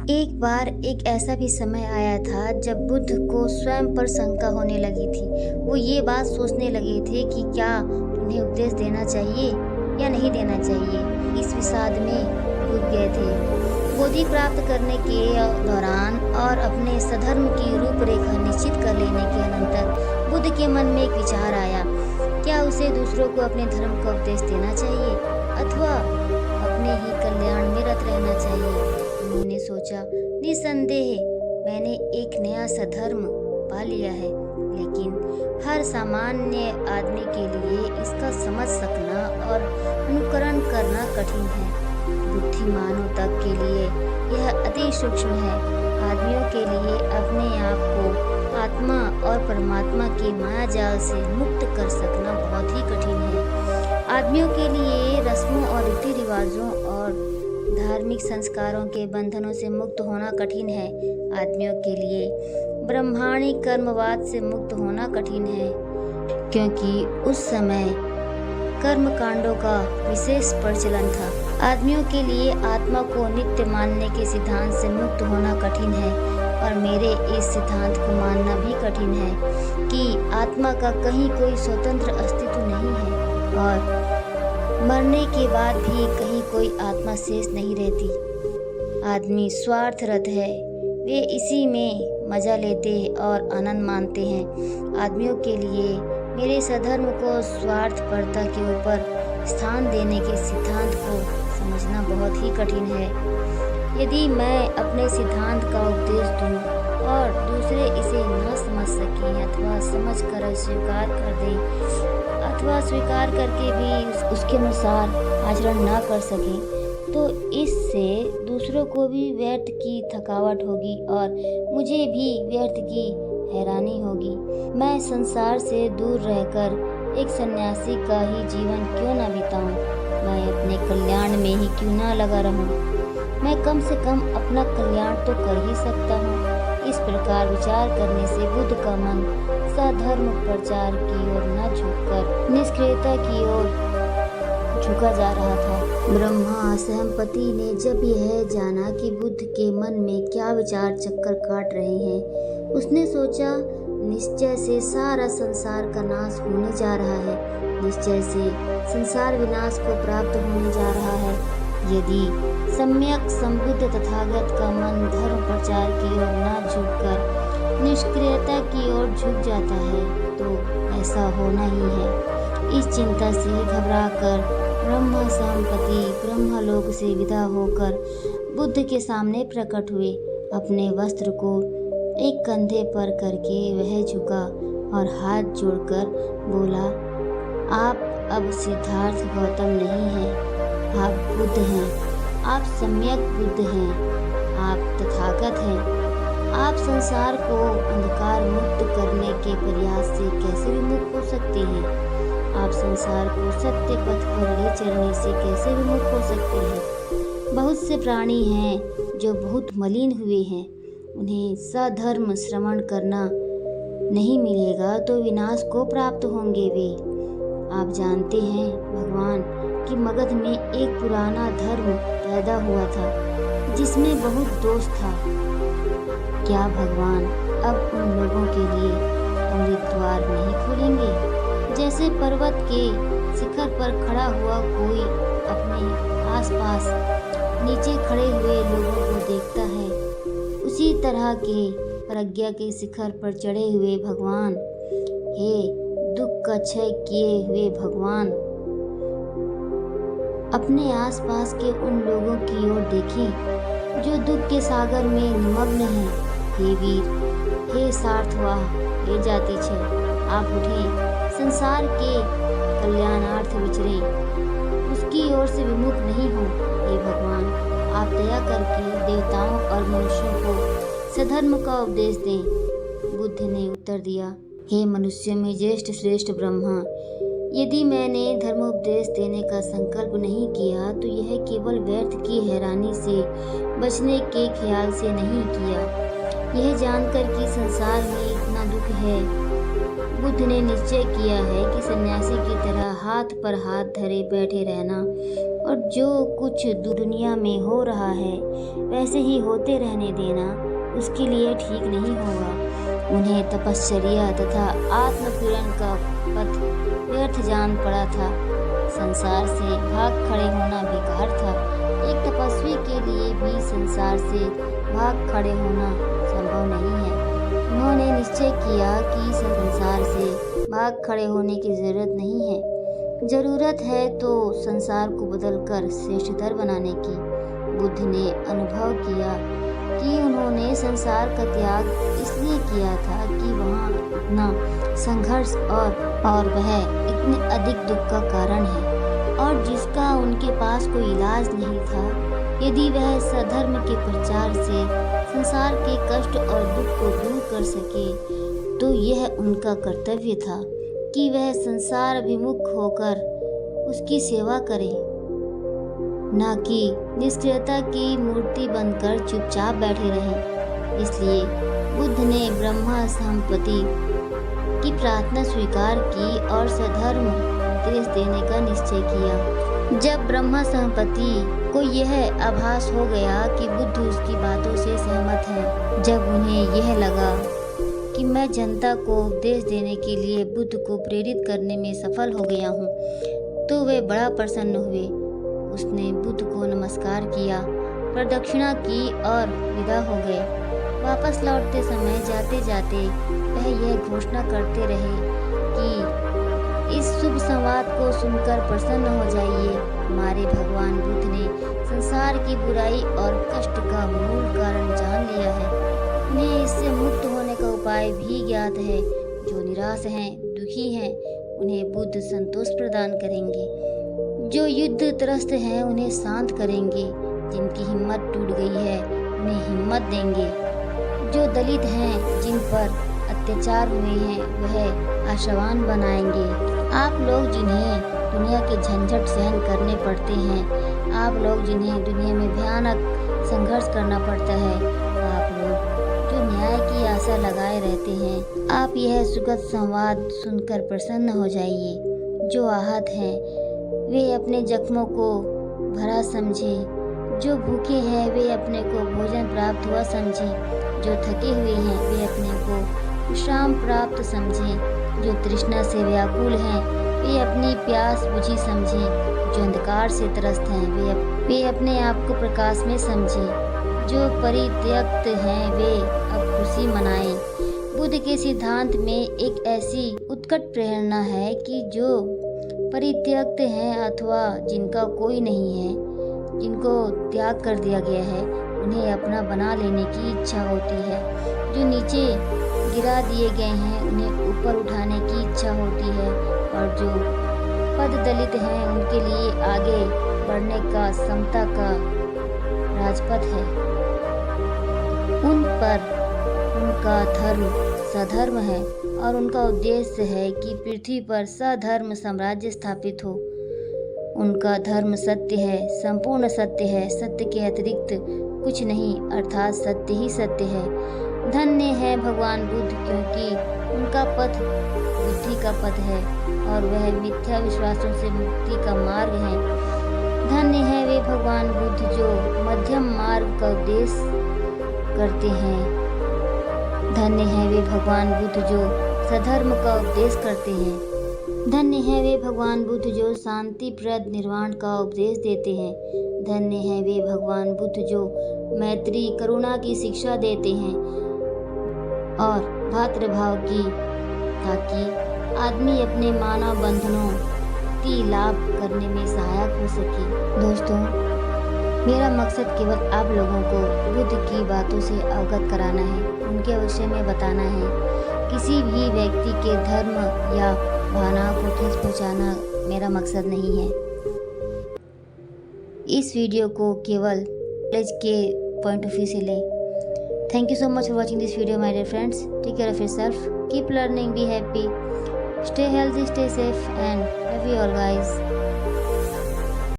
एक बार एक ऐसा भी समय आया था जब बुद्ध को स्वयं पर शंका होने लगी थी। वो ये बात सोचने लगे थे कि क्या उन्हें उपदेश देना चाहिए या नहीं देना चाहिए। इस विषाद में डूब गए थे। बोधि प्राप्त करने के दौरान और अपने स्वधर्म की रूपरेखा निश्चित कर लेने के अनंतर बुद्ध के मन में एक विचार आया, क्या उसे दूसरों को अपने धर्म का उपदेश देना चाहिए अथवा अपने ही कल्याण में रत रहना चाहिए। उन्होंने सोचा, निसंदेह मैंने एक नया सधर्म पा लिया है, लेकिन हर सामान्य आदमी के लिए इसका समझ सकना और अनुकरण करना कठिन है। बुद्धिमानों तक के लिए यह अति सूक्ष्म है। आदमियों के लिए अपने आप को आत्मा और परमात्मा के माया जाल से मुक्त कर सकना बहुत ही कठिन है। आदमियों के लिए रस्मों और रीति रिवाजों और धार्मिक संस्कारों के बंधनों से मुक्त होना कठिन है। आदमियों के लिए ब्रह्मांडिक कर्मवाद से मुक्त होना कठिन है, क्योंकि उस समय कर्म कांडों का विशेष प्रचलन था। आदमियों के लिए आत्मा को नित्य मानने के सिद्धांत से मुक्त होना कठिन है, और मेरे इस सिद्धांत को मानना भी कठिन है कि आत्मा का कहीं कोई स्वतंत्र अस्तित्व नहीं है और मरने के बाद भी कहीं कोई आत्मा शेष नहीं रहती। आदमी स्वार्थरत है, वे इसी में मजा लेते और आनंद मानते हैं। आदमियों के लिए मेरे सधर्म को स्वार्थपरता के ऊपर स्थान देने के सिद्धांत को समझना बहुत ही कठिन है। यदि मैं अपने सिद्धांत का उपदेश दूं और दूसरे इसे न समझ सकें अथवा समझकर अस्वीकार कर दें अथवा स्वीकार करके भी उसके अनुसार आचरण न कर सकें, तो इससे दूसरों को भी व्यर्थ की थकावट होगी और मुझे भी व्यर्थ की हैरानी होगी। मैं संसार से दूर रहकर एक सन्यासी का ही जीवन क्यों न बिताऊं? मैं अपने कल्याण में ही क्यों न लगा रहूं? मैं कम से कम अपना कल्याण तो कर ही सकता हूँ। इस प्रकार विचार करने से बुद्ध का मन सधर्म प्रचार की ओर न झुककर निष्क्रियता की ओर झुका जा रहा था। ब्रह्मा सहमपति ने जब यह जाना कि बुद्ध के मन में क्या विचार चक्कर काट रहे हैं, उसने सोचा, निश्चय से सारा संसार का नाश होने जा रहा है। निश्चय से संसार विनाश को प्राप्त होने जा रहा है। यदि सम्यक संबुद्ध तथागत का मन धर्म प्रचार की ओर न झुककर निष्क्रियता की ओर झुक जाता है, तो ऐसा होना ही है। इस चिंता से घबराकर ब्रह्मा सहमपति ब्रह्मलोक से विदा होकर बुद्ध के सामने प्रकट हुए। अपने वस्त्र को एक कंधे पर करके वह झुका और हाथ जोड़कर बोला, आप अब सिद्धार्थ गौतम नहीं हैं, आप बुद्ध हैं। आप सम्यक बुद्ध हैं, आप तथागत हैं। आप संसार को अंधकार मुक्त करने के प्रयास से कैसे विमुख हो सकते हैं? आप संसार को सत्य पथ पर ले चलने से कैसे विमुख हो सकते हैं? बहुत से प्राणी हैं जो बहुत मलिन हुए हैं, उन्हें सधर्म श्रवण करना नहीं मिलेगा तो विनाश को प्राप्त होंगे वे। आप जानते हैं भगवान कि मगध में एक पुराना धर्म पैदा हुआ था जिसमें बहुत दोष था। क्या भगवान अब उन लोगों के लिए अमृत द्वार नहीं खोलेंगे? जैसे पर्वत के शिखर पर खड़ा हुआ कोई अपने आसपास नीचे खड़े हुए लोगों को देखता है, उसी तरह के प्रज्ञा के शिखर पर चढ़े हुए भगवान, हे दुख का क्षय किए हुए भगवान, अपने आसपास के उन लोगों की ओर देखें जो दुख के सागर में निमग्न हैं। हे वीर, हे सार्थवाह, हे जाति छे, आप उठें, संसार के कल्याणार्थ विचरें, उसकी ओर से विमुख नहीं हो। हे भगवान, आप दया करके देवताओं और मनुष्यों को सधर्म का उपदेश दें। बुद्ध ने उत्तर दिया, हे मनुष्यों में ज्येष्ठ श्रेष्ठ ब्रह्मा, यदि मैंने धर्मोपदेश देने का संकल्प नहीं किया तो यह केवल व्यर्थ की हैरानी से बचने के ख्याल से नहीं किया। यह जानकर कि संसार में इतना दुख है, बुद्ध ने निश्चय किया है कि सन्यासी की तरह हाथ पर हाथ धरे बैठे रहना और जो कुछ दुनिया में हो रहा है वैसे ही होते रहने देना उसके लिए ठीक नहीं होगा। उन्हें तपश्चर्या तथा आत्मपीड़न का पथ व्यर्थ जान पड़ा था। संसार से भाग खड़े होना बेकार था। एक तपस्वी के लिए भी संसार से भाग खड़े होना संभव नहीं है। उन्होंने निश्चय किया कि संसार से भाग खड़े होने की जरूरत नहीं है। जरूरत है तो संसार को बदलकर श्रेष्ठतर बनाने की। बुद्ध ने अनुभव किया कि उन्होंने संसार का त्याग इसलिए किया था कि वहाँ इतना संघर्ष और वह इतने अधिक दुख का कारण है और जिसका उनके पास कोई इलाज नहीं था। यदि वह सधर्म के प्रचार से संसार के कष्ट और दुख को दूर कर सके तो यह उनका कर्तव्य था कि वह संसार अभिमुख होकर उसकी सेवा करे, न कि निष्क्रियता की मूर्ति बनकर चुपचाप बैठे रहें। इसलिए बुद्ध ने ब्रह्मा संपत्ति की प्रार्थना स्वीकार की और सधर्म उपदेश देने का निश्चय किया। जब ब्रह्मा संपत्ति को यह आभास हो गया कि बुद्ध उसकी बातों से सहमत है, जब उन्हें यह लगा कि मैं जनता को उपदेश देने के लिए बुद्ध को प्रेरित करने में सफल हो गया हूँ, तो वे बड़ा प्रसन्न हुए। उसने बुद्ध को नमस्कार किया, प्रदक्षिणा की और विदा हो गए। वापस लौटते समय जाते जाते वह यह घोषणा करते रहे कि इस शुभ संवाद को सुनकर प्रसन्न हो जाइए। हमारे भगवान बुद्ध ने संसार की बुराई और कष्ट का मूल कारण जान लिया है। उन्हें इससे मुक्त होने का उपाय भी ज्ञात है। जो निराश हैं, दुखी हैं, उन्हें बुद्ध संतोष प्रदान करेंगे। जो युद्ध त्रस्त हैं उन्हें शांत करेंगे। जिनकी हिम्मत टूट गई है उन्हें हिम्मत देंगे। जो दलित हैं, जिन पर अत्याचार हुए हैं, वह आशावान बनाएंगे। आप लोग जिन्हें दुनिया के झंझट सहन करने पड़ते हैं, आप लोग जिन्हें दुनिया में भयानक संघर्ष करना पड़ता है, आप लोग जो न्याय की आशा लगाए रहते हैं, आप यह सुखद संवाद सुनकर प्रसन्न हो जाइए। जो आहत हैं वे अपने जख्मों को भरा समझे। जो भूखे हैं वे अपने को भोजन प्राप्त हुआ समझे। जो थके हुए हैं वे अपने को विश्राम प्राप्त समझें। जो तृष्णा से व्याकुल हैं वे अपनी प्यास बुझी समझें। जो अंधकार से त्रस्त हैं वे अपने आप को प्रकाश में समझें। जो परित्यक्त हैं वे अब खुशी मनाएं। बुद्ध के सिद्धांत में एक ऐसी उत्कट प्रेरणा है कि जो परित्यक्त हैं अथवा जिनका कोई नहीं है, जिनको त्याग कर दिया गया है, उन्हें अपना बना लेने की इच्छा होती है। जो नीचे गिरा दिए गए हैं उन्हें ऊपर उठाने की इच्छा होती है और जो पद दलित हैं उनके लिए आगे बढ़ने का समता का राजपथ है। उन पर उनका धर्म सधर्म है और उनका उद्देश्य है कि पृथ्वी पर सधर्म साम्राज्य स्थापित हो। उनका धर्म सत्य है, संपूर्ण सत्य है, सत्य के अतिरिक्त कुछ नहीं, अर्थात सत्य ही सत्य है। धन्य है भगवान बुद्ध, क्योंकि उनका पथ बुद्धि का पथ है और वह मिथ्या विश्वासों से मुक्ति का मार्ग है। धन्य है वे भगवान बुद्ध जो मध्यम मार्ग का उपदेश करते हैं। धन्य है वे भगवान बुद्ध जो सधर्म का उपदेश करते हैं। धन्य है वे भगवान बुद्ध जो शांतिप्रद निर्वाण का उपदेश देते हैं। धन्य है वे भगवान बुद्ध जो मैत्री करुणा की शिक्षा देते हैं और भातृभाव की, ताकि आदमी अपने मानव बंधनों की लाभ करने में सहायक हो सके। दोस्तों, मेरा मकसद केवल आप लोगों को बुद्ध की बातों से अवगत कराना है, उनके विषय में बताना है। किसी भी व्यक्ति के धर्म या भावनाओं को ठेस पहुंचाना मेरा मकसद नहीं है। इस वीडियो को केवल नॉलेज के पॉइंट ऑफ व्यू से लें। Thank you so much for watching this video, my dear friends. Take care of yourself. Keep learning. Be happy. Stay healthy. Stay safe. And love you all, guys.